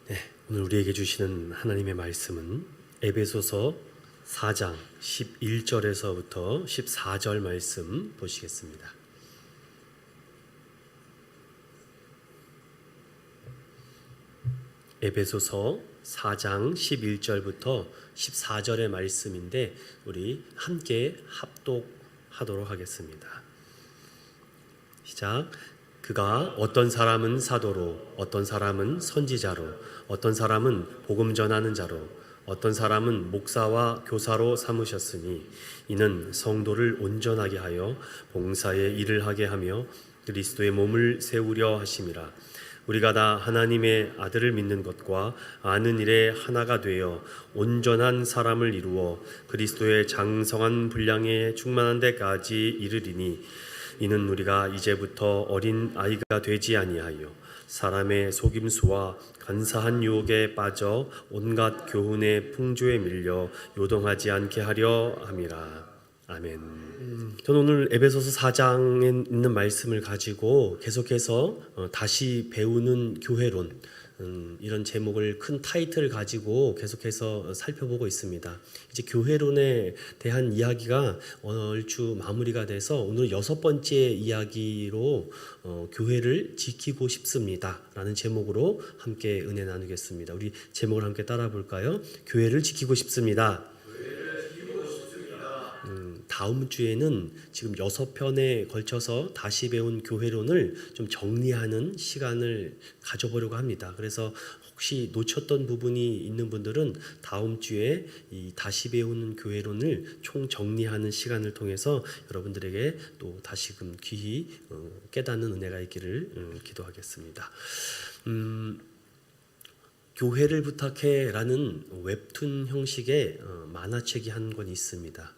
네, 오늘 우리에게 주시는 하나님의 말씀은 에베소서 4장 11절에서부터 14절 말씀 보시겠습니다. 에베소서 4장 11절부터 14절의 말씀인데 우리 함께 합독하도록 하겠습니다. 시작. 그가 어떤 사람은 사도로, 어떤 사람은 선지자로, 어떤 사람은 복음 전하는 자로, 어떤 사람은 목사와 교사로 삼으셨으니 이는 성도를 온전하게 하여 봉사의 일을 하게 하며 그리스도의 몸을 세우려 하심이라. 우리가 다 하나님의 아들을 믿는 것과 아는 일에 하나가 되어 온전한 사람을 이루어 그리스도의 장성한 분량에 충만한 데까지 이르리니 이는 우리가 이제부터 어린 아이가 되지 아니하여 사람의 속임수와 간사한 유혹에 빠져 온갖 교훈의 풍조에 밀려 요동하지 않게 하려 함이라. 아멘. 저는 오늘 에베소서 4장에 있는 말씀을 가지고 계속해서 다시 배우는 교회론, 이런 제목을 큰 타이틀을 가지고 계속해서 살펴보고 있습니다. 이제 교회론에 대한 이야기가 얼추 마무리가 돼서 오늘 6번째 이야기로 교회를 지키고 싶습니다 라는 제목으로 함께 은혜 나누겠습니다. 우리 제목을 함께 따라 볼까요? 교회를 지키고 싶습니다. 다음 주에는 지금 6편에 걸쳐서 다시 배운 교회론을 좀 정리하는 시간을 가져보려고 합니다. 그래서 혹시 놓쳤던 부분이 있는 분들은 다음 주에 이 다시 배우는 교회론을 총 정리하는 시간을 통해서 여러분들에게 또 다시금 귀히 깨닫는 은혜가 있기를 기도하겠습니다. 교회를 부탁해 라는 웹툰 형식의 만화책이 한 권 있습니다.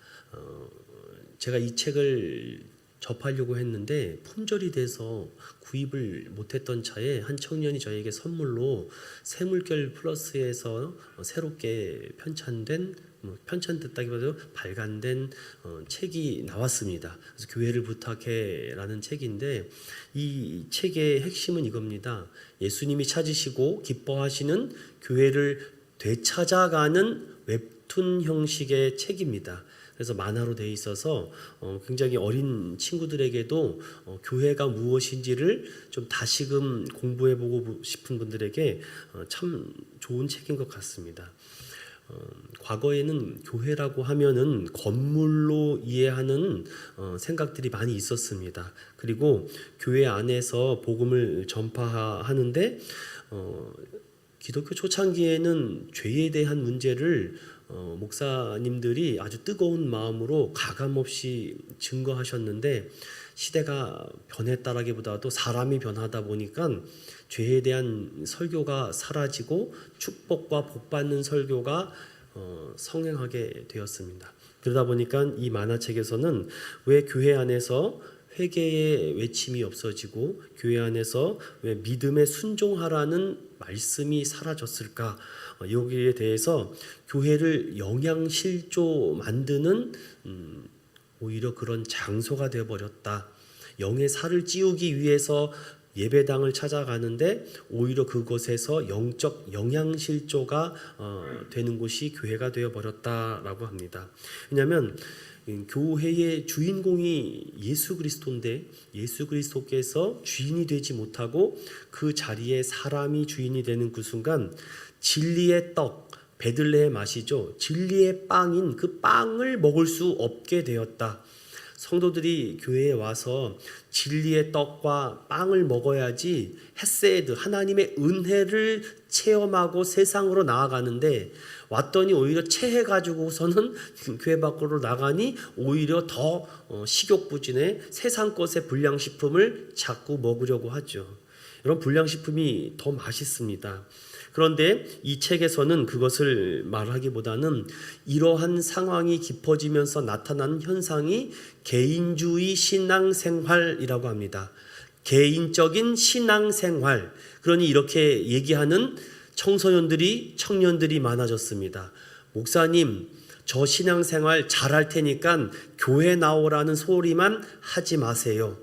제가 이 책을 접하려고 했는데 품절이 돼서 구입을 못했던 차에 한 청년이 저에게 선물로 새물결 플러스에서 새롭게 편찬됐다기보다도 발간된 책이 나왔습니다. 그래서 교회를 부탁해 라는 책인데 이 책의 핵심은 이겁니다. 예수님이 찾으시고 기뻐하시는 교회를 되찾아가는 웹툰 형식의 책입니다. 그래서 만화로 되어 있어서 굉장히 어린 친구들에게도 교회가 무엇인지를 좀 다시금 공부해보고 싶은 분들에게 참 좋은 책인 것 같습니다. 과거에는 교회라고 하면은 건물로 이해하는 생각들이 많이 있었습니다. 그리고 교회 안에서 복음을 전파하는데 기독교 초창기에는 죄에 대한 문제를 목사님들이 아주 뜨거운 마음으로 가감없이 증거하셨는데 시대가 변했다라기보다도 사람이 변하다 보니까 죄에 대한 설교가 사라지고 축복과 복받는 설교가 성행하게 되었습니다. 그러다 보니까 이 만화책에서는 왜 교회 안에서 회개의 외침이 없어지고 교회 안에서 왜 믿음에 순종하라는 말씀이 사라졌을까? 여기에 대해서 교회를 영양실조 만드는 오히려 그런 장소가 되어버렸다. 영의 살을 찌우기 위해서 예배당을 찾아가는데 오히려 그곳에서 영적 영양실조가 되는 곳이 교회가 되어버렸다라고 합니다. 왜냐하면 교회의 주인공이 예수 그리스도인데 예수 그리스도께서 주인이 되지 못하고 그 자리에 사람이 주인이 되는 그 순간 진리의 떡, 베들레헴 아시죠? 진리의 빵인 그 빵을 먹을 수 없게 되었다. 성도들이 교회에 와서 진리의 떡과 빵을 먹어야지 헤세드, 하나님의 은혜를 체험하고 세상으로 나아가는데 왔더니 오히려 체해가지고서는 교회 밖으로 나가니 오히려 더 식욕부진해 세상 것의 불량식품을 자꾸 먹으려고 하죠. 이런 불량식품이 더 맛있습니다. 그런데 이 책에서는 그것을 말하기보다는 이러한 상황이 깊어지면서 나타나는 현상이 개인주의 신앙생활이라고 합니다. 개인적인 신앙생활. 그러니 이렇게 얘기하는 청년들이 많아졌습니다. 목사님, 저 신앙생활 잘할 테니까 교회 나오라는 소리만 하지 마세요.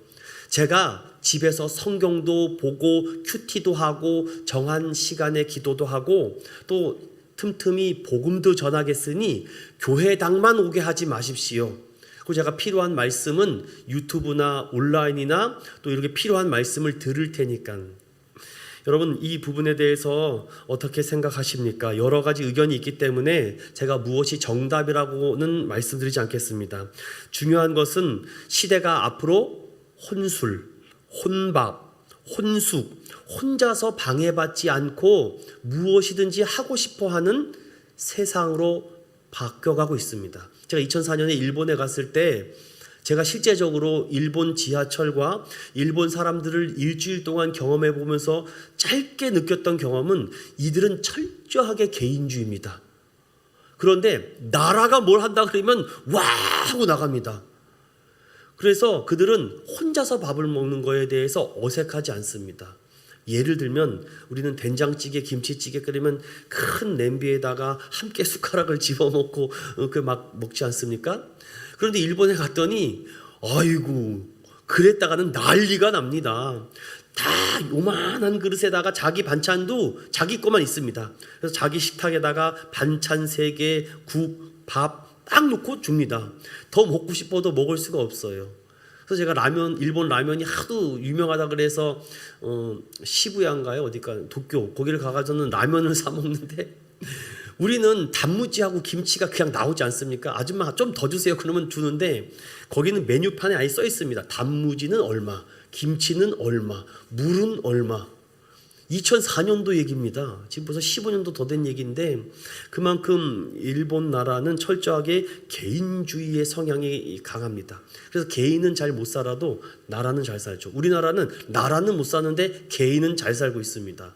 제가 집에서 성경도 보고 큐티도 하고 정한 시간에 기도도 하고 또 틈틈이 복음도 전하겠으니 교회당만 오게 하지 마십시오. 그리고 제가 필요한 말씀은 유튜브나 온라인이나 또 이렇게 필요한 말씀을 들을 테니까. 여러분, 이 부분에 대해서 어떻게 생각하십니까? 여러 가지 의견이 있기 때문에 제가 무엇이 정답이라고는 말씀드리지 않겠습니다. 중요한 것은 시대가 앞으로 혼술, 혼밥, 혼숙, 혼자서 방해받지 않고 무엇이든지 하고 싶어 하는 세상으로 바뀌어가고 있습니다. 제가 2004년에 일본에 갔을 때 제가 실제적으로 일본 지하철과 일본 사람들을 일주일 동안 경험해 보면서 짧게 느꼈던 경험은 이들은 철저하게 개인주의입니다. 그런데 나라가 뭘 한다 그러면 와 하고 나갑니다. 그래서 그들은 혼자서 밥을 먹는 거에 대해서 어색하지 않습니다. 예를 들면 우리는 된장찌개, 김치찌개 끓이면 큰 냄비에다가 함께 숟가락을 집어먹고 막 먹지 않습니까? 그런데 일본에 갔더니 아이고 그랬다가는 난리가 납니다. 다 요만한 그릇에다가 자기 반찬도 자기 것만 있습니다. 그래서 자기 식탁에다가 반찬 3개, 국, 밥 딱 놓고 줍니다. 더 먹고 싶어도 먹을 수가 없어요. 그래서 제가 일본 라면이 하도 유명하다 그래서 시부야인가요? 어디가 도쿄 거기를 가가지고는 라면을 사 먹는데 우리는 단무지하고 김치가 그냥 나오지 않습니까? 아줌마 좀 더 주세요. 그러면 주는데 거기는 메뉴판에 아예 써 있습니다. 단무지는 얼마, 김치는 얼마, 물은 얼마. 2004년도 얘기입니다. 지금 벌써 15년도 더 된 얘기인데 그만큼 일본 나라는 철저하게 개인주의의 성향이 강합니다. 그래서 개인은 잘 못 살아도 나라는 잘 살죠. 우리나라는 나라는 못 사는데 개인은 잘 살고 있습니다.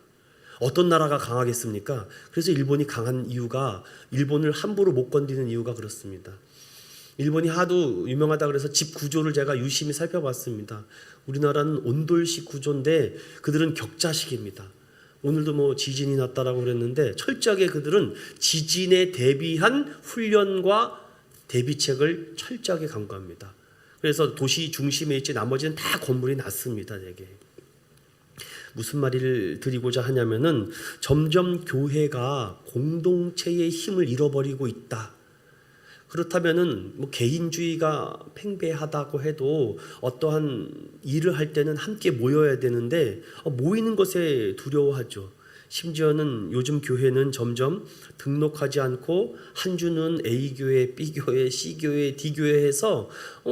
어떤 나라가 강하겠습니까? 그래서 일본이 강한 이유가 일본을 함부로 못 건드리는 이유가 그렇습니다. 일본이 하도 유명하다 그래서 집 구조를 제가 유심히 살펴봤습니다. 우리나라는 온돌식 구조인데 그들은 격자식입니다. 오늘도 뭐 지진이 났다라고 그랬는데 철저하게 그들은 지진에 대비한 훈련과 대비책을 철저하게 강구합니다. 그래서 도시 중심에 있지 나머지는 다 건물이 낮습니다. 되게. 무슨 말을 드리고자 하냐면은 점점 교회가 공동체의 힘을 잃어버리고 있다. 그렇다면은 뭐 개인주의가 팽배하다고 해도 어떠한 일을 할 때는 함께 모여야 되는데 모이는 것에 두려워하죠. 심지어는 요즘 교회는 점점 등록하지 않고 한 주는 A 교회, B 교회, C 교회, D 교회 해서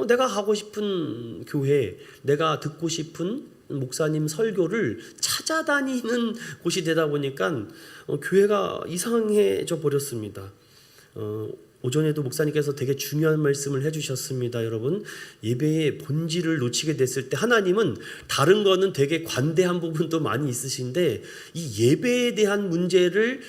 내가 가고 싶은 교회, 내가 듣고 싶은 목사님 설교를 찾아다니는 곳이 되다 보니까 교회가 이상해져 버렸습니다. 오전에도 목사님께서 되게 중요한 말씀을 해주셨습니다. 여러분, 예배의 본질을 놓치게 됐을 때 하나님은 다른 거는 되게 관대한 부분도 많이 있으신데 이 예배에 대한 문제를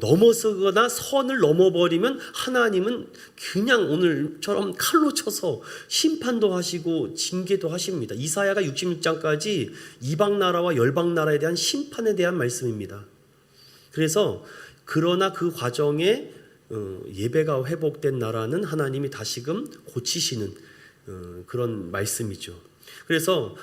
넘어서거나 선을 넘어버리면 하나님은 그냥 오늘처럼 칼로 쳐서 심판도 하시고 징계도 하십니다. 이사야가 66장까지 이방 나라와 열방 나라에 대한 심판에 대한 말씀입니다. 그래서 그러나 그 과정에 예배가 회복된 나라는 하나님이 다시금 고치시는 그런 말씀이죠. 그래서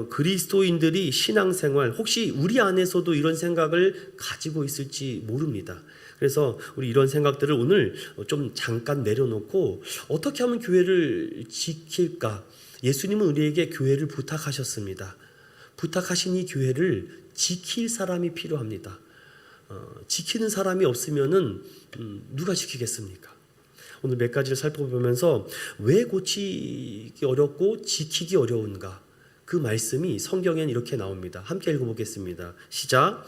그리스도인들이 신앙생활 혹시 우리 안에서도 이런 생각을 가지고 있을지 모릅니다. 그래서 우리 이런 생각들을 오늘 좀 잠깐 내려놓고 어떻게 하면 교회를 지킬까? 예수님은 우리에게 교회를 부탁하셨습니다. 부탁하신 이 교회를 지킬 사람이 필요합니다. 지키는 사람이 없으면은 누가 지키겠습니까? 오늘 몇 가지를 살펴보면서 왜 고치기 어렵고 지키기 어려운가? 그 말씀이 성경엔 이렇게 나옵니다. 함께 읽어보겠습니다. 시작.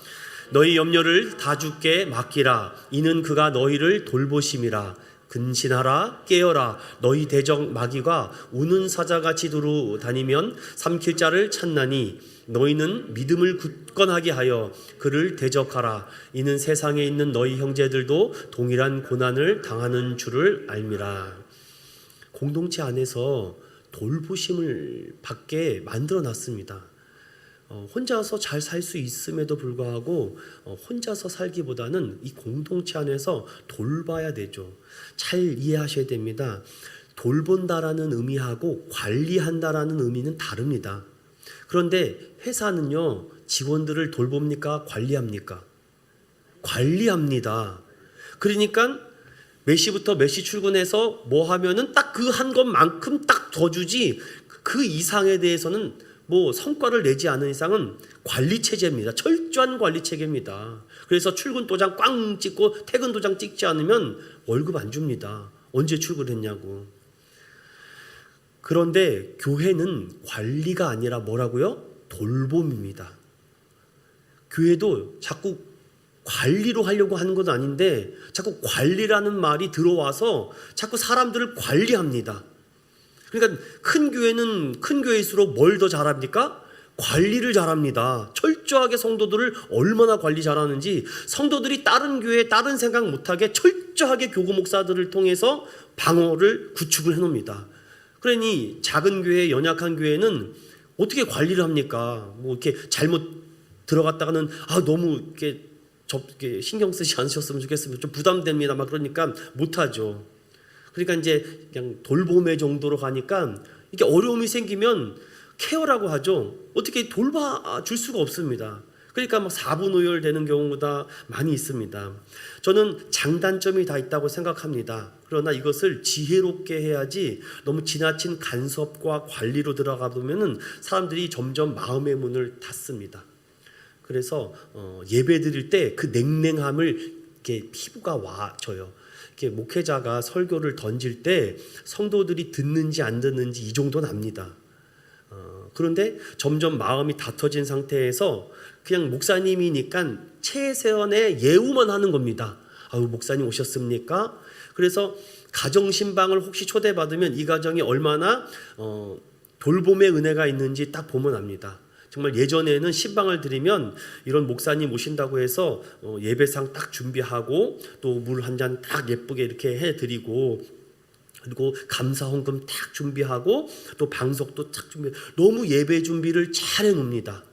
너희 염려를 다 주께 맡기라. 이는 그가 너희를 돌보심이라. 근신하라 깨어라. 너희 대적 마귀가 우는 사자같이 두루 다니면 삼킬 자를 찾나니 너희는 믿음을 굳건하게 하여 그를 대적하라. 이는 세상에 있는 너희 형제들도 동일한 고난을 당하는 줄을 알미라. 공동체 안에서 돌보심을 받게 만들어 놨습니다. 혼자서 잘 살 수 있음에도 불구하고 혼자서 살기보다는 이 공동체 안에서 돌봐야 되죠. 잘 이해하셔야 됩니다. 돌본다라는 의미하고 관리한다라는 의미는 다릅니다. 그런데 회사는요, 직원들을 돌봅니까? 관리합니까? 관리합니다. 그러니까 몇 시부터 몇 시 출근해서 뭐 하면은 딱 그 한 것만큼 딱 더 주지, 그 이상에 대해서는 뭐 성과를 내지 않은 이상은 관리 체제입니다. 철저한 관리 체계입니다. 그래서 출근 도장 꽝 찍고 퇴근 도장 찍지 않으면 월급 안 줍니다. 언제 출근했냐고. 그런데 교회는 관리가 아니라 뭐라고요? 돌봄입니다. 교회도 자꾸 관리로 하려고 하는 건 아닌데 자꾸 관리라는 말이 들어와서 자꾸 사람들을 관리합니다. 그러니까 큰 교회는 큰 교회일수록 뭘 더 잘합니까? 관리를 잘합니다. 철저하게 성도들을 얼마나 관리 잘하는지, 성도들이 다른 교회에 다른 생각 못하게 철저하게 교구 목사들을 통해서 방어를 구축을 해놓습니다. 그러니 작은 교회, 연약한 교회는 어떻게 관리를 합니까? 뭐 이렇게 잘못 들어갔다가는 너무 이렇게 신경 쓰지 않으셨으면 좋겠으면 좀 부담됩니다. 막 그러니까 못하죠. 그러니까 이제 그냥 돌봄의 정도로 가니까 이게 어려움이 생기면 케어라고 하죠. 어떻게 돌봐줄 수가 없습니다. 그러니까 막 4분 오열되는 경우가 많이 있습니다. 저는 장단점이 다 있다고 생각합니다. 그러나 이것을 지혜롭게 해야지 너무 지나친 간섭과 관리로 들어가 보면은 사람들이 점점 마음의 문을 닫습니다. 그래서 예배 드릴 때 그 냉랭함을 이렇게 피부가 와져요. 이렇게 목회자가 설교를 던질 때 성도들이 듣는지 안 듣는지 이 정도는 압니다. 그런데 점점 마음이 닫혀진 상태에서 그냥 목사님이니까 최선의 예우만 하는 겁니다. 목사님 오셨습니까? 그래서 가정신방을 혹시 초대받으면 이 가정이 얼마나 돌봄의 은혜가 있는지 딱 보면 압니다. 정말 예전에는 신방을 드리면 이런 목사님 오신다고 해서 예배상 딱 준비하고 또 물 한 잔 딱 예쁘게 이렇게 해드리고, 그리고 감사 헌금 딱 준비하고 또 방석도 딱 준비, 너무 예배 준비를 잘 해놓습니다.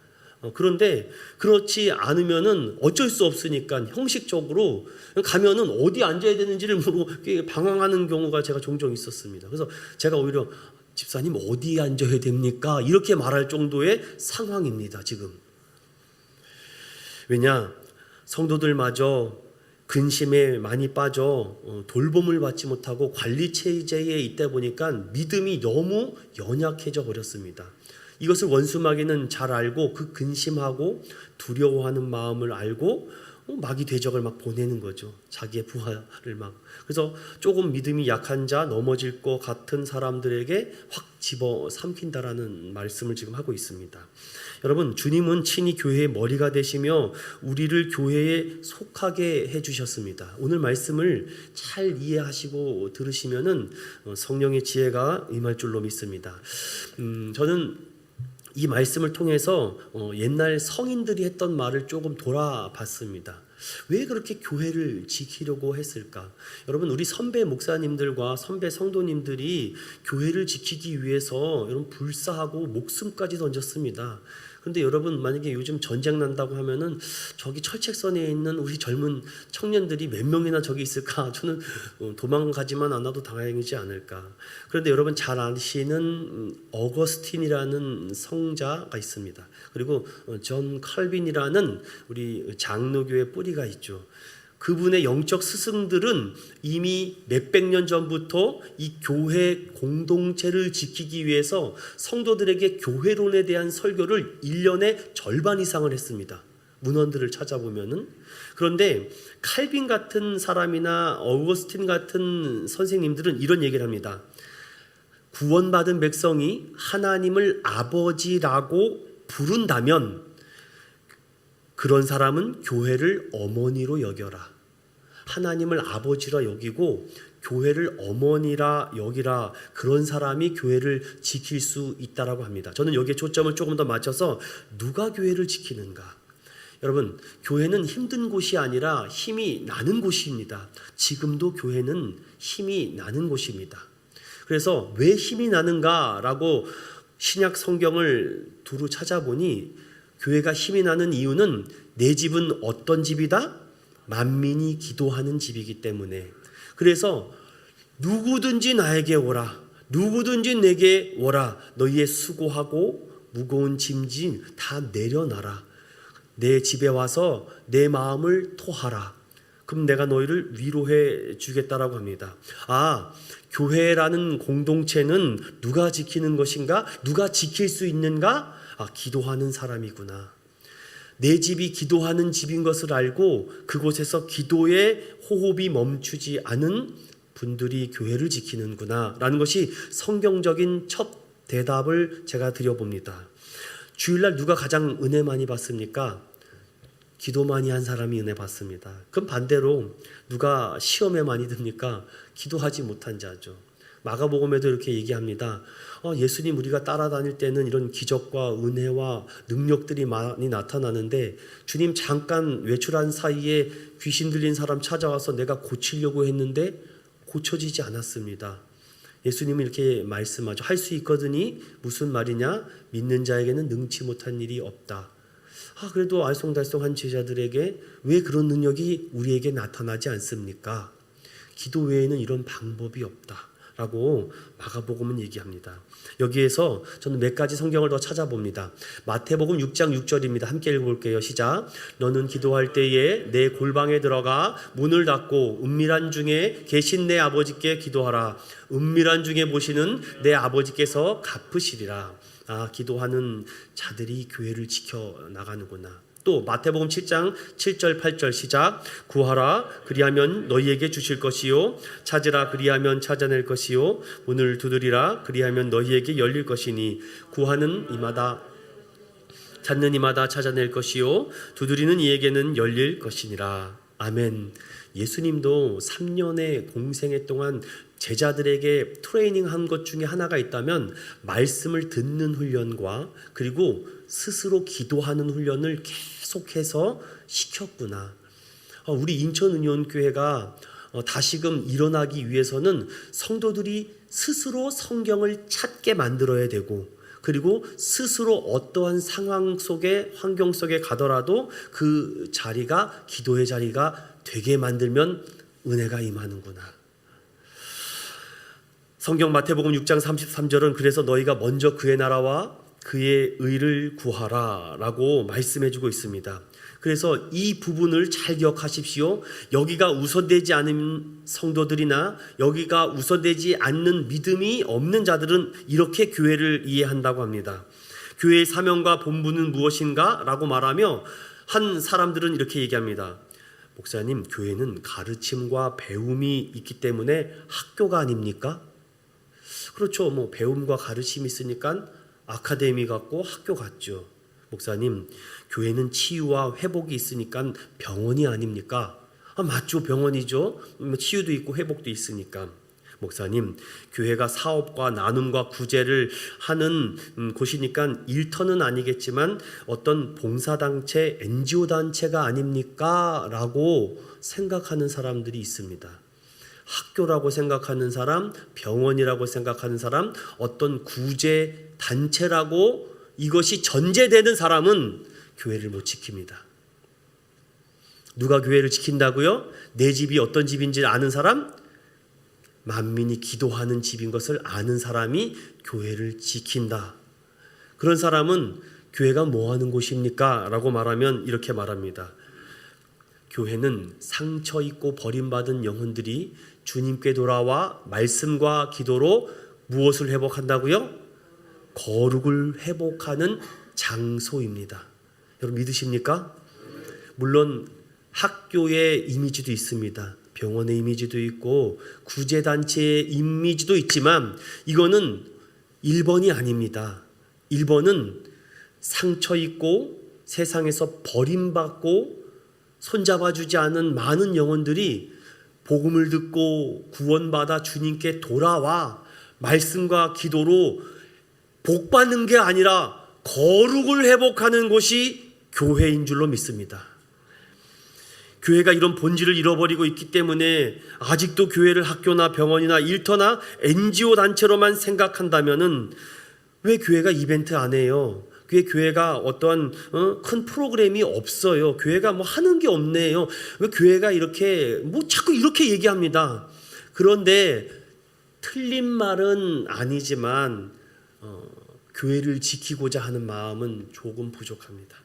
그런데 그렇지 않으면은 어쩔 수 없으니까 형식적으로 가면은 어디 앉아야 되는지를 모르고 방황하는 경우가 제가 종종 있었습니다. 그래서 제가 오히려 집사님 어디에 앉아야 됩니까? 이렇게 말할 정도의 상황입니다, 지금. 왜냐? 성도들마저 근심에 많이 빠져 돌봄을 받지 못하고 관리 체제에 있다 보니까 믿음이 너무 연약해져 버렸습니다. 이것을 원수마귀는 잘 알고 그 근심하고 두려워하는 마음을 알고 마귀 대적을 막 보내는 거죠. 자기의 부하를 막. 그래서 조금 믿음이 약한 자, 넘어질 것 같은 사람들에게 확 집어 삼킨다라는 말씀을 지금 하고 있습니다. 여러분, 주님은 친히 교회의 머리가 되시며 우리를 교회에 속하게 해주셨습니다. 오늘 말씀을 잘 이해하시고 들으시면은 성령의 지혜가 임할 줄로 믿습니다. 저는 이 말씀을 통해서 옛날 성인들이 했던 말을 조금 돌아봤습니다. 왜 그렇게 교회를 지키려고 했을까? 여러분, 우리 선배 목사님들과 선배 성도님들이 교회를 지키기 위해서 여러분 불사하고 목숨까지 던졌습니다. 그런데 여러분, 만약에 요즘 전쟁 난다고 하면은 저기 철책선에 있는 우리 젊은 청년들이 몇 명이나 저기 있을까? 저는 도망가지만 않아도 다행이지 않을까. 그런데 여러분 잘 아시는 어거스틴이라는 성자가 있습니다. 그리고 존 칼빈이라는 우리 장로교의 뿌리가 있죠. 그분의 영적 스승들은 이미 몇백 년 전부터 이 교회 공동체를 지키기 위해서 성도들에게 교회론에 대한 설교를 1년에 절반 이상을 했습니다. 문헌들을 찾아보면은. 그런데 칼빈 같은 사람이나 어거스틴 같은 선생님들은 이런 얘기를 합니다. 구원받은 백성이 하나님을 아버지라고 부른다면 그런 사람은 교회를 어머니로 여겨라. 하나님을 아버지라 여기고 교회를 어머니라 여기라. 그런 사람이 교회를 지킬 수 있다라고 합니다. 저는 여기에 초점을 조금 더 맞춰서 누가 교회를 지키는가? 여러분, 교회는 힘든 곳이 아니라 힘이 나는 곳입니다. 지금도 교회는 힘이 나는 곳입니다. 그래서 왜 힘이 나는가라고 신약 성경을 두루 찾아보니 교회가 힘이 나는 이유는 내 집은 어떤 집이다? 만민이 기도하는 집이기 때문에. 그래서 누구든지 나에게 오라, 누구든지 내게 오라. 너희의 수고하고 무거운 짐진 다 내려놔라. 내 집에 와서 내 마음을 토하라. 그럼 내가 너희를 위로해 주겠다라고 합니다. 교회라는 공동체는 누가 지키는 것인가? 누가 지킬 수 있는가? 기도하는 사람이구나. 내 집이 기도하는 집인 것을 알고 그곳에서 기도의 호흡이 멈추지 않은 분들이 교회를 지키는구나 라는 것이 성경적인 첫 대답을 제가 드려봅니다. 주일날 누가 가장 은혜 많이 받습니까? 기도 많이 한 사람이 은혜 받습니다. 그럼 반대로 누가 시험에 많이 듭니까? 기도하지 못한 자죠. 마가복음에도 이렇게 얘기합니다. 예수님 우리가 따라다닐 때는 이런 기적과 은혜와 능력들이 많이 나타나는데 주님 잠깐 외출한 사이에 귀신 들린 사람 찾아와서 내가 고치려고 했는데 고쳐지지 않았습니다. 예수님은 이렇게 말씀하죠. 할 수 있거든이 무슨 말이냐? 믿는 자에게는 능치 못한 일이 없다. 그래도 알쏭달쏭한 제자들에게 왜 그런 능력이 우리에게 나타나지 않습니까? 기도 외에는 이런 방법이 없다 라고 마가복음은 얘기합니다. 여기에서 저는 몇 가지 성경을 더 찾아봅니다. 마태복음 6장 6절입니다. 함께 읽어볼게요. 시작. 너는 기도할 때에 내 골방에 들어가 문을 닫고 은밀한 중에 계신 내 아버지께 기도하라. 은밀한 중에 보시는 내 아버지께서 갚으시리라. 기도하는 자들이 교회를 지켜나가는구나. 또 마태복음 7장 7절 8절 시작. 구하라 그리하면 너희에게 주실 것이요 찾으라 그리하면 찾아낼 것이요 문을 두드리라 그리하면 너희에게 열릴 것이니 구하는 이마다 찾는 이마다 찾아낼 것이요 두드리는 이에게는 열릴 것이니라. 아멘. 예수님도 3년의 공생애 동안 제자들에게 트레이닝한 것 중에 하나가 있다면 말씀을 듣는 훈련과 그리고 스스로 기도하는 훈련을 계속해서 시켰구나. 우리 인천은ion교회가 다시금 일어나기 위해서는 성도들이 스스로 성경을 찾게 만들어야 되고 그리고 스스로 어떠한 상황 속에 환경 속에 가더라도 그 자리가 기도의 자리가 되게 만들면 은혜가 임하는구나. 성경 마태복음 6장 33절은 그래서 너희가 먼저 그의 나라와 그의 의를 구하라 라고 말씀해주고 있습니다. 그래서 이 부분을 잘 기억하십시오. 여기가 우선되지 않은 성도들이나 여기가 우선되지 않는 믿음이 없는 자들은 이렇게 교회를 이해한다고 합니다. 교회의 사명과 본분은 무엇인가? 라고 말하며 한 사람들은 이렇게 얘기합니다. 목사님, 교회는 가르침과 배움이 있기 때문에 학교가 아닙니까? 그렇죠. 배움과 가르침이 있으니까 아카데미 같고 학교 같죠. 목사님, 교회는 치유와 회복이 있으니까 병원이 아닙니까? 맞죠. 병원이죠. 치유도 있고 회복도 있으니까. 목사님, 교회가 사업과 나눔과 구제를 하는 곳이니까 일터는 아니겠지만 어떤 봉사단체, NGO 단체가 아닙니까? 라고 생각하는 사람들이 있습니다. 학교라고 생각하는 사람, 병원이라고 생각하는 사람, 어떤 구제 단체라고 이것이 전제되는 사람은 교회를 못 지킵니다. 누가 교회를 지킨다고요? 내 집이 어떤 집인지 아는 사람? 만민이 기도하는 집인 것을 아는 사람이 교회를 지킨다. 그런 사람은 교회가 뭐 하는 곳입니까? 라고 말하면 이렇게 말합니다. 교회는 상처 입고 버림받은 영혼들이 주님께 돌아와 말씀과 기도로 무엇을 회복한다고요? 거룩을 회복하는 장소입니다. 여러분 믿으십니까? 물론 학교의 이미지도 있습니다. 병원의 이미지도 있고 구제단체의 이미지도 있지만 이거는 1번이 아닙니다. 1번은 상처 입고 세상에서 버림받고 손잡아주지 않은 많은 영혼들이 복음을 듣고 구원받아 주님께 돌아와 말씀과 기도로 복받는 게 아니라 거룩을 회복하는 곳이 교회인 줄로 믿습니다. 교회가 이런 본질을 잃어버리고 있기 때문에 아직도 교회를 학교나 병원이나 일터나 NGO 단체로만 생각한다면은 왜 교회가 이벤트 안 해요? 왜 교회가 어떠한 큰 프로그램이 없어요? 교회가 하는 게 없네요. 왜 교회가 이렇게 자꾸 이렇게 얘기합니다. 그런데 틀린 말은 아니지만 교회를 지키고자 하는 마음은 조금 부족합니다.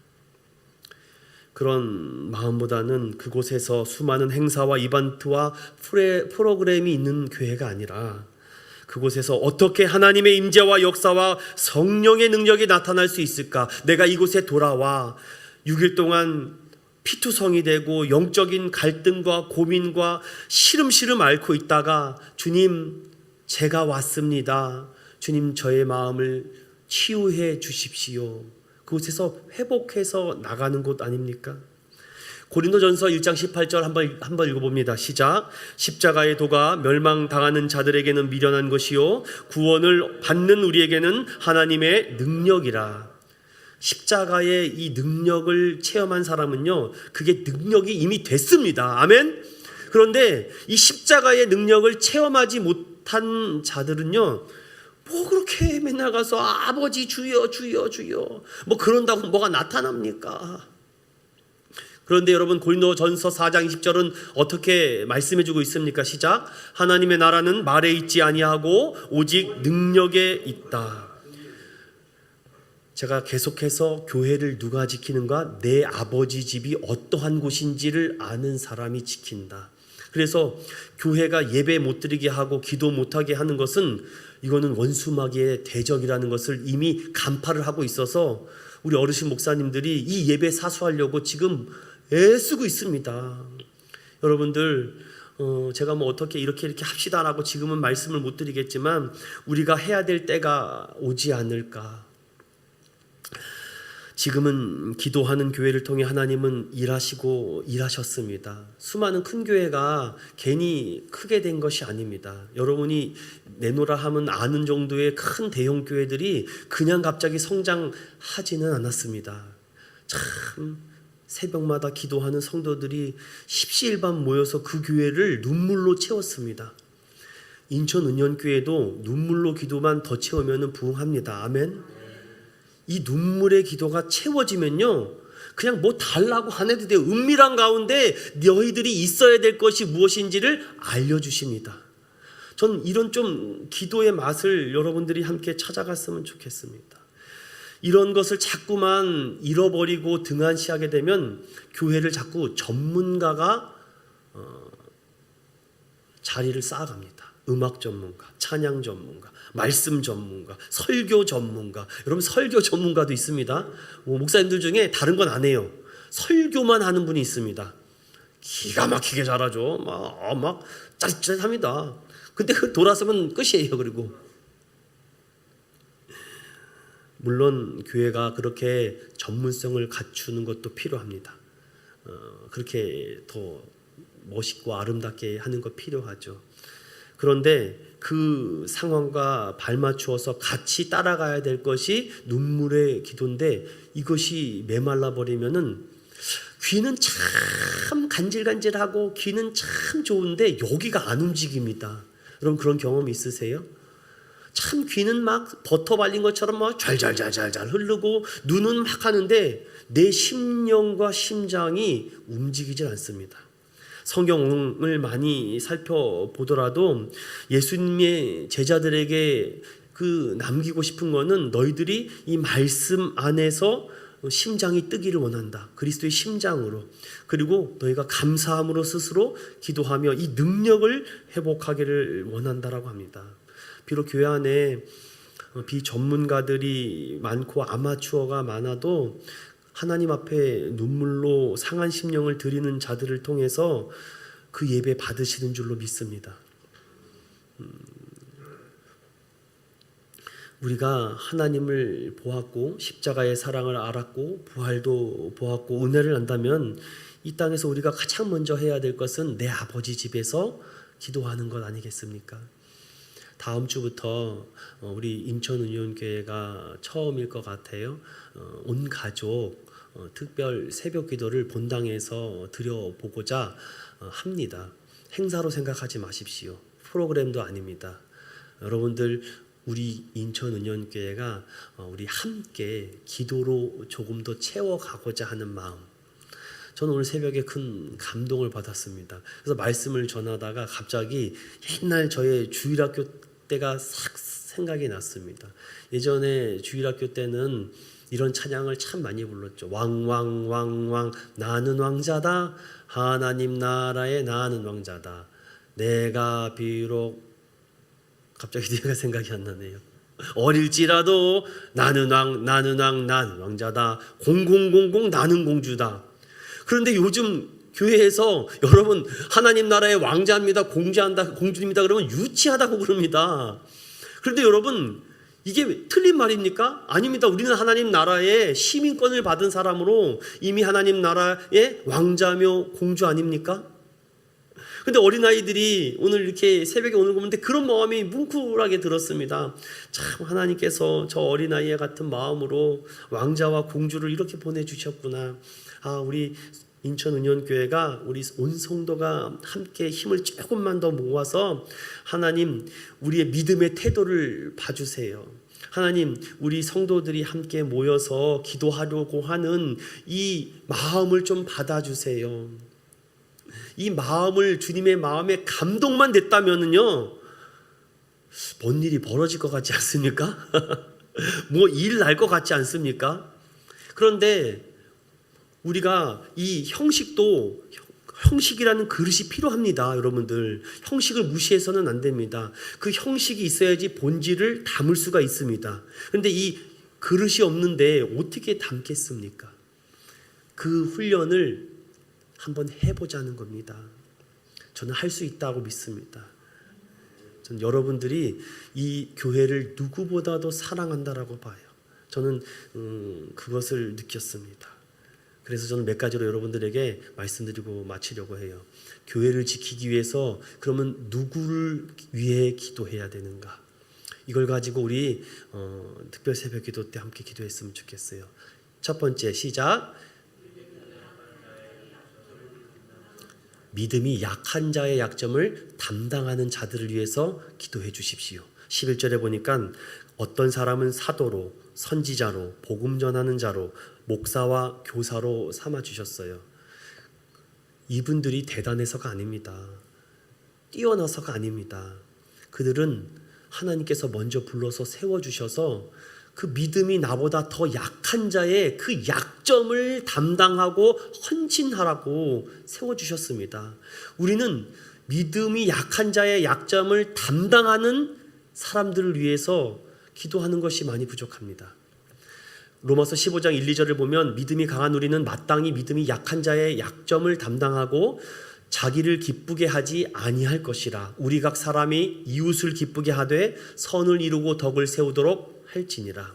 그런 마음보다는 그곳에서 수많은 행사와 이벤트와 프로그램이 있는 교회가 아니라 그곳에서 어떻게 하나님의 임재와 역사와 성령의 능력이 나타날 수 있을까? 내가 이곳에 돌아와 6일 동안 피투성이 되고 영적인 갈등과 고민과 시름시름 앓고 있다가 주님, 제가 왔습니다. 주님, 저의 마음을 치유해 주십시오. 그곳에서 회복해서 나가는 곳 아닙니까? 고린도전서 1장 18절 한번 읽어봅니다. 시작. 십자가의 도가 멸망당하는 자들에게는 미련한 것이요 구원을 받는 우리에게는 하나님의 능력이라. 십자가의 이 능력을 체험한 사람은요, 그게 능력이 이미 됐습니다. 아멘. 그런데 이 십자가의 능력을 체험하지 못한 자들은요, 뭐 그렇게 맨날 가서 아버지 주여 주여 주여 뭐 그런다고 뭐가 나타납니까? 그런데 여러분, 고린도전서 4장 20절은 어떻게 말씀해주고 있습니까? 시작. 하나님의 나라는 말에 있지 아니하고 오직 능력에 있다. 제가 계속해서 교회를 누가 지키는가? 내 아버지 집이 어떠한 곳인지를 아는 사람이 지킨다. 그래서 교회가 예배 못 드리게 하고 기도 못하게 하는 것은 이거는 원수마귀의 대적이라는 것을 이미 간파를 하고 있어서 우리 어르신 목사님들이 이 예배 사수하려고 지금 애쓰고 있습니다. 여러분들, 제가 뭐 어떻게 이렇게 합시다라고 지금은 말씀을 못 드리겠지만 우리가 해야 될 때가 오지 않을까. 지금은 기도하는 교회를 통해 하나님은 일하셨습니다. 수많은 큰 교회가 괜히 크게 된 것이 아닙니다. 여러분이 내노라 하면 아는 정도의 큰 대형 교회들이 그냥 갑자기 성장하지는 않았습니다. 참 새벽마다 기도하는 성도들이 십시일반 모여서 그 교회를 눈물로 채웠습니다. 인천 은연교회도 눈물로 기도만 더 채우면 부흥합니다. 아멘. 이 눈물의 기도가 채워지면요, 그냥 뭐 달라고 안 해도 돼요. 은밀한 가운데 너희들이 있어야 될 것이 무엇인지를 알려주십니다. 전 이런 좀 기도의 맛을 여러분들이 함께 찾아갔으면 좋겠습니다. 이런 것을 자꾸만 잃어버리고 등한시하게 되면 교회를 자꾸 전문가가 자리를 쌓아갑니다. 음악 전문가, 찬양 전문가, 말씀 전문가, 설교 전문가. 여러분, 설교 전문가도 있습니다. 목사님들 중에 다른 건 안 해요. 설교만 하는 분이 있습니다. 기가 막히게 잘하죠. 막 짜릿짜릿합니다. 근데 그 돌아서면 끝이에요. 그리고 물론 교회가 그렇게 전문성을 갖추는 것도 필요합니다. 그렇게 더 멋있고 아름답게 하는 거 필요하죠. 그런데 그 상황과 발맞추어서 같이 따라가야 될 것이 눈물의 기도인데, 이것이 메말라 버리면은 귀는 참 간질간질하고 귀는 참 좋은데 여기가 안 움직입니다. 여러분, 그런 경험 있으세요? 참 귀는 막 버터 발린 것처럼 막 잘잘잘잘잘 흐르고 눈은 막 하는데 내 심령과 심장이 움직이질 않습니다. 성경을 많이 살펴보더라도 예수님의 제자들에게 그 남기고 싶은 거는 너희들이 이 말씀 안에서 심장이 뜨기를 원한다. 그리스도의 심장으로. 그리고 너희가 감사함으로 스스로 기도하며 이 능력을 회복하기를 원한다라고 합니다. 비록 교회 안에 비전문가들이 많고 아마추어가 많아도 하나님 앞에 눈물로 상한 심령을 드리는 자들을 통해서 그 예배 받으시는 줄로 믿습니다. 우리가 하나님을 보았고 십자가의 사랑을 알았고 부활도 보았고 은혜를 안다면 이 땅에서 우리가 가장 먼저 해야 될 것은 내 아버지 집에서 기도하는 것 아니겠습니까? 다음 주부터 우리 인천은ion교회가 처음일 것 같아요. 온 가족 특별 새벽 기도를 본당에서 드려보고자 합니다. 행사로 생각하지 마십시오. 프로그램도 아닙니다. 여러분들, 우리 인천은ion교회가 우리 함께 기도로 조금 더 채워가고자 하는 마음, 저는 오늘 새벽에 큰 감동을 받았습니다. 그래서 말씀을 전하다가 갑자기 옛날 저의 주일학교 때가 싹 생각이 났습니다. 예전에 주일학교 때는 이런 찬양을 참 많이 불렀죠. 왕왕왕왕 나는 왕자다. 하나님 나라의 나는 왕자다. 내가 비록 갑자기 내가 생각이 안 나네요. 어릴지라도 나는 나는 왕자다. 0000 나는 공주다. 그런데 요즘 교회에서 여러분 하나님 나라의 왕자입니다. 공주입니다. 그러면 유치하다고 그럽니다. 그런데 여러분 이게 틀린 말입니까? 아닙니다. 우리는 하나님 나라의 시민권을 받은 사람으로 이미 하나님 나라의 왕자며 공주 아닙니까? 근데 어린아이들이 오늘 이렇게 새벽에 오늘 보는데 그런 마음이 뭉클하게 들었습니다. 참 하나님께서 저 어린아이와 같은 마음으로 왕자와 공주를 이렇게 보내주셨구나. 우리 인천은현교회가 우리 온 성도가 함께 힘을 조금만 더 모아서 하나님 우리의 믿음의 태도를 봐주세요. 하나님 우리 성도들이 함께 모여서 기도하려고 하는 이 마음을 좀 받아주세요. 이 마음을 주님의 마음에 감동만 됐다면은요 뭔 일이 벌어질 것 같지 않습니까? 뭐 일 날 것 같지 않습니까? 그런데 우리가 이 형식이라는 그릇이 필요합니다. 여러분들 형식을 무시해서는 안 됩니다. 그 형식이 있어야지 본질을 담을 수가 있습니다. 그런데 이 그릇이 없는데 어떻게 담겠습니까? 그 훈련을 한번 해보자는 겁니다. 저는 할 수 있다고 믿습니다. 저는 여러분들이 이 교회를 누구보다도 사랑한다라고 봐요. 저는 그것을 느꼈습니다. 그래서 저는 몇 가지로 여러분들에게 말씀드리고 마치려고 해요. 교회를 지키기 위해서 그러면 누구를 위해 기도해야 되는가? 이걸 가지고 우리 특별 새벽 기도 때 함께 기도했으면 좋겠어요. 첫 번째 시작. 믿음이 약한 자의 약점을 담당하는 자들을 위해서 기도해 주십시오. 11절에 보니까 어떤 사람은 사도로, 선지자로, 복음 전하는 자로, 목사와 교사로 삼아 주셨어요. 이분들이 대단해서가 아닙니다. 뛰어나서가 아닙니다. 그들은 하나님께서 먼저 불러서 세워주셔서 그 믿음이 나보다 더 약한 자의 그 약점을 담당하고 헌신하라고 세워주셨습니다. 우리는 믿음이 약한 자의 약점을 담당하는 사람들을 위해서 기도하는 것이 많이 부족합니다. 로마서 15장 1, 2절을 보면 믿음이 강한 우리는 마땅히 믿음이 약한 자의 약점을 담당하고 자기를 기쁘게 하지 아니할 것이라. 우리 각 사람이 이웃을 기쁘게 하되 선을 이루고 덕을 세우도록 할지니라.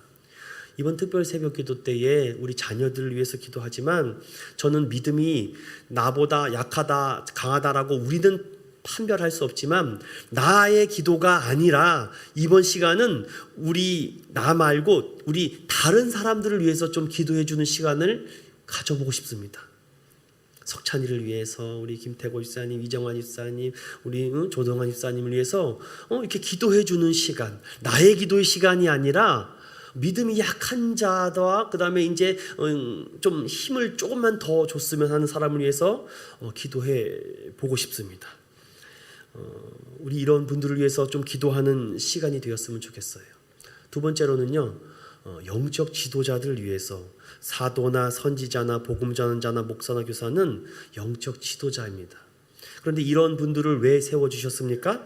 이번 특별 새벽 기도 때에 우리 자녀들을 위해서 기도하지만 저는 믿음이 나보다 약하다 강하다라고 우리는 판별할 수 없지만 나의 기도가 아니라 이번 시간은 나 말고 우리 다른 사람들을 위해서 좀 기도해 주는 시간을 가져보고 싶습니다. 석찬이를 위해서 우리 김태고 집사님, 이정환 집사님, 우리 조동환 집사님을 위해서 이렇게 기도해 주는 시간, 나의 기도의 시간이 아니라 믿음이 약한 자와 그 다음에 이제 좀 힘을 조금만 더 줬으면 하는 사람을 위해서 기도해 보고 싶습니다. 우리 이런 분들을 위해서 좀 기도하는 시간이 되었으면 좋겠어요. 두 번째로는요, 영적 지도자들을 위해서 사도나 선지자나 복음 전하자나 목사나 교사는 영적 지도자입니다. 그런데 이런 분들을 왜 세워주셨습니까?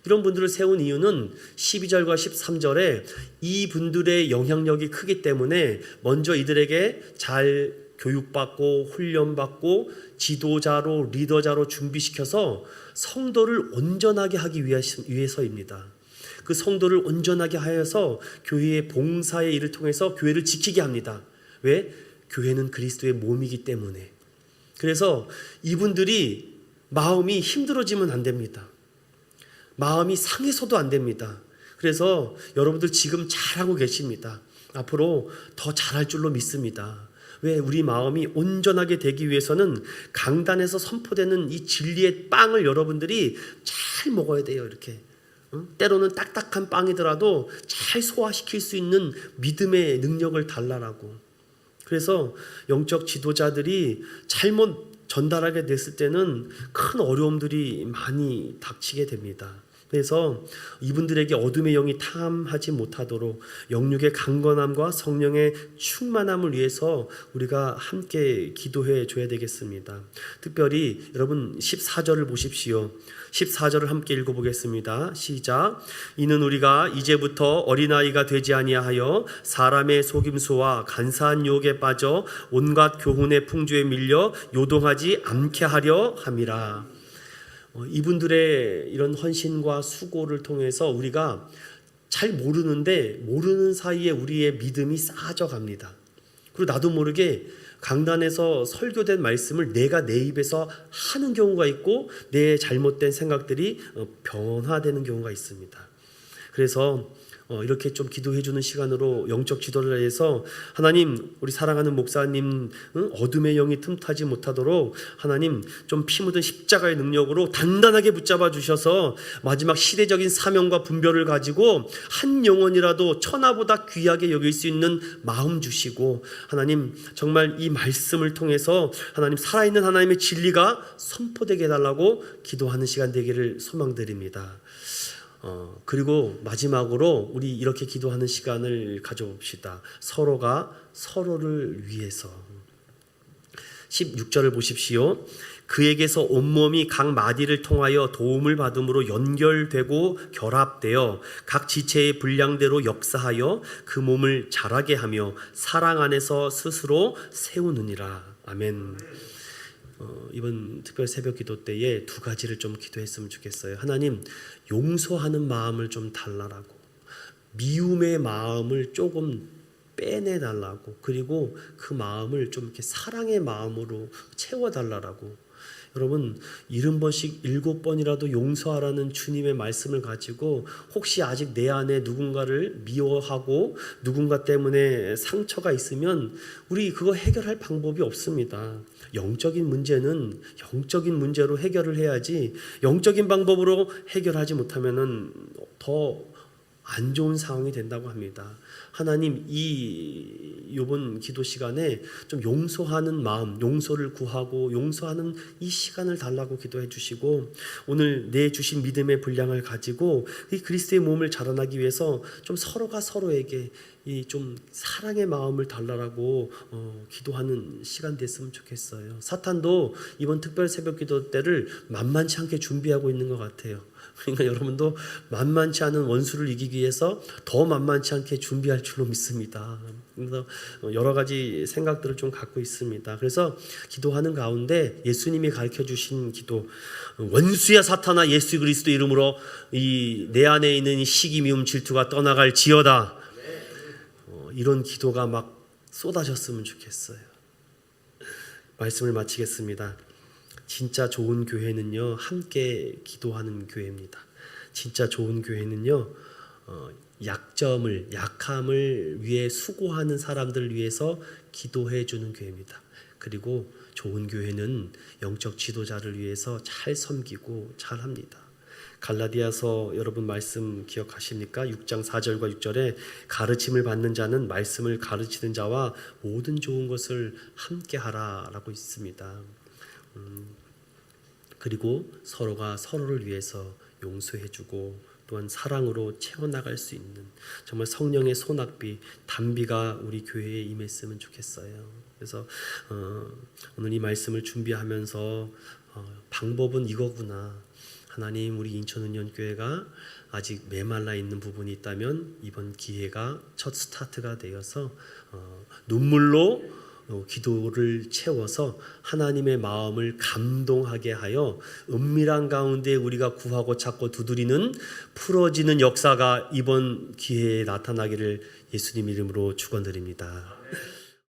이런 분들을 세운 이유는 12절과 13절에 이 분들의 영향력이 크기 때문에 먼저 이들에게 잘 교육받고 훈련받고 지도자로 리더자로 준비시켜서 성도를 온전하게 하기 위해서입니다. 그 성도를 온전하게 하여서 교회의 봉사의 일을 통해서 교회를 지키게 합니다. 왜? 교회는 그리스도의 몸이기 때문에. 그래서 이분들이 마음이 힘들어지면 안 됩니다. 마음이 상해서도 안 됩니다. 그래서 여러분들 지금 잘하고 계십니다. 앞으로 더 잘할 줄로 믿습니다. 왜? 우리 마음이 온전하게 되기 위해서는 강단에서 선포되는 이 진리의 빵을 여러분들이 잘 먹어야 돼요. 이렇게 때로는 딱딱한 빵이더라도 잘 소화시킬 수 있는 믿음의 능력을 달라라고. 그래서 영적 지도자들이 잘못 전달하게 됐을 때는 큰 어려움들이 많이 닥치게 됩니다. 그래서 이분들에게 어둠의 영이 탐하지 못하도록 영육의 강건함과 성령의 충만함을 위해서 우리가 함께 기도해 줘야 되겠습니다. 특별히 여러분 14절을 보십시오. 14절을 함께 읽어보겠습니다. 시작. 이는 우리가 이제부터 어린아이가 되지 아니하여 사람의 속임수와 간사한 유혹에 빠져 온갖 교훈의 풍조에 밀려 요동하지 않게 하려 함이라. 이분들의 이런 헌신과 수고를 통해서 우리가 잘 모르는데 모르는 사이에 우리의 믿음이 쌓아져 갑니다. 그리고 나도 모르게 강단에서 설교된 말씀을 내가 내 입에서 하는 경우가 있고 내 잘못된 생각들이 변화되는 경우가 있습니다. 그래서 이렇게 좀 기도해 주는 시간으로 영적 지도를 해서 하나님, 우리 사랑하는 목사님 어둠의 영이 틈타지 못하도록 하나님 좀 피 묻은 십자가의 능력으로 단단하게 붙잡아 주셔서 마지막 시대적인 사명과 분별을 가지고 한 영혼이라도 천하보다 귀하게 여길 수 있는 마음 주시고, 하나님 정말 이 말씀을 통해서 하나님 살아있는 하나님의 진리가 선포되게 해달라고 기도하는 시간 되기를 소망드립니다. 그리고 마지막으로 우리 이렇게 기도하는 시간을 가져봅시다. 서로가 서로를 위해서. 16절을 보십시오. 그에게서 온몸이 각 마디를 통하여 도움을 받음으로 연결되고 결합되어 각 지체의 분량대로 역사하여 그 몸을 자라게 하며 사랑 안에서 스스로 세우느니라. 아멘. 이번 특별 새벽 기도 때에 두 가지를 좀 기도했으면 좋겠어요. 하나님, 용서하는 마음을 좀 달라라고, 미움의 마음을 조금 빼내달라고, 그리고 그 마음을 좀 이렇게 사랑의 마음으로 채워달라라고. 여러분 70번씩 7번이라도 용서하라는 주님의 말씀을 가지고 혹시 아직 내 안에 누군가를 미워하고 누군가 때문에 상처가 있으면 우리 그거 해결할 방법이 없습니다. 영적인 문제는 영적인 문제로 해결을 해야지, 영적인 방법으로 해결하지 못하면은 더 안 좋은 상황이 된다고 합니다. 하나님, 이번 기도 시간에 좀 용서하는 마음, 용서를 구하고 용서하는 이 시간을 달라고 기도해 주시고, 오늘 내 주신 믿음의 분량을 가지고 이 그리스도의 몸을 자라나기 위해서 좀 서로가 서로에게 이 좀 사랑의 마음을 달라라고 기도하는 시간 됐으면 좋겠어요. 사탄도 이번 특별 새벽 기도 때를 만만치 않게 준비하고 있는 것 같아요. 그러니까 여러분도 만만치 않은 원수를 이기기 위해서 더 만만치 않게 준비할 줄로 믿습니다. 그래서 여러 가지 생각들을 좀 갖고 있습니다. 그래서 기도하는 가운데 예수님이 가르쳐 주신 기도, 원수야 사탄아 예수 그리스도 이름으로 이 내 안에 있는 이 시기 미움 질투가 떠나갈 지어다. 이런 기도가 막 쏟아졌으면 좋겠어요. 말씀을 마치겠습니다. 진짜 좋은 교회는요, 함께 기도하는 교회입니다. 진짜 좋은 교회는요, 약함을 위해 수고하는 사람들을 위해서 기도해 주는 교회입니다. 그리고 좋은 교회는 영적 지도자를 위해서 잘 섬기고 잘 합니다. 갈라디아서 여러분 말씀 기억하십니까? 6장 4절과 6절에 가르침을 받는 자는 말씀을 가르치는 자와 모든 좋은 것을 함께 하라라고 있습니다. 그리고 서로가 서로를 위해서 용서해주고 또한 사랑으로 채워나갈 수 있는 정말 성령의 소낙비, 단비가 우리 교회에 임했으면 좋겠어요. 그래서 오늘 이 말씀을 준비하면서 방법은 이거구나. 하나님, 우리 인천은연교회가 아직 메말라 있는 부분이 있다면 이번 기회가 첫 스타트가 되어서 눈물로 기도를 채워서 하나님의 마음을 감동하게 하여 은밀한 가운데 우리가 구하고 찾고 두드리는 풀어지는 역사가 이번 기회에 나타나기를 예수님 이름으로 축원드립니다.